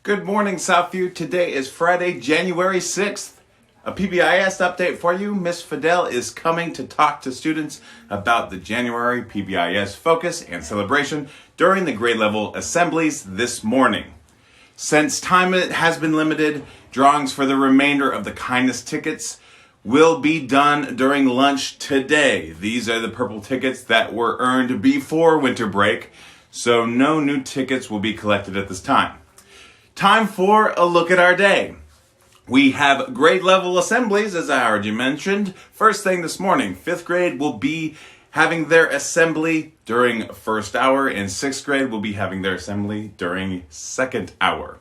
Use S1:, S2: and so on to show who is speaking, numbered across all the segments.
S1: Good morning, Southview. Today is Friday, January 6th. A PBIS update for you. Miss Fadelle is coming to talk to students about the January PBIS focus and celebration during the grade level assemblies this morning. Since time has been limited, drawings for the remainder of the kindness tickets will be done during lunch today. These are the purple tickets that were earned before winter break, so no new tickets will be collected at this time. Time for a look at our day. We have grade level assemblies, as I already mentioned. First thing this morning, 5th grade will be having their assembly during first hour, and 6th grade will be having their assembly during second hour.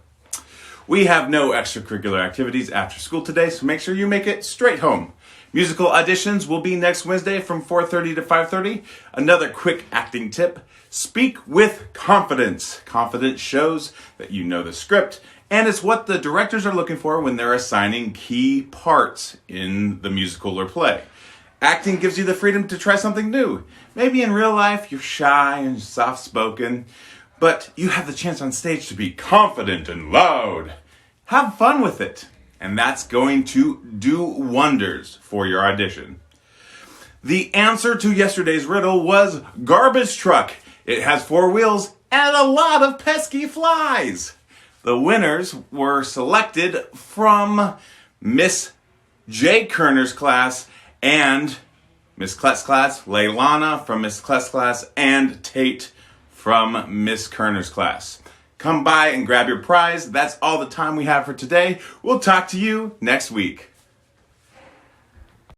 S1: We have no extracurricular activities after school today, so make sure you make it straight home. Musical auditions will be next Wednesday from 4:30 to 5:30. Another quick acting tip: speak with confidence. Confidence shows that you know the script, and it's what the directors are looking for when they're assigning key parts in the musical or play. Acting gives you the freedom to try something new. Maybe in real life you're shy and soft-spoken, but you have the chance on stage to be confident and loud. Have fun with it, and that's going to do wonders for your audition. The answer to yesterday's riddle was garbage truck. It has 4 wheels and a lot of pesky flies. The winners were selected from Miss J. Kerner's class and Miss Klett's class, Leilana from Miss Klett's class, and Tate from Miss Kerner's class. Come by and grab your prize. That's all the time we have for today. We'll talk to you next week.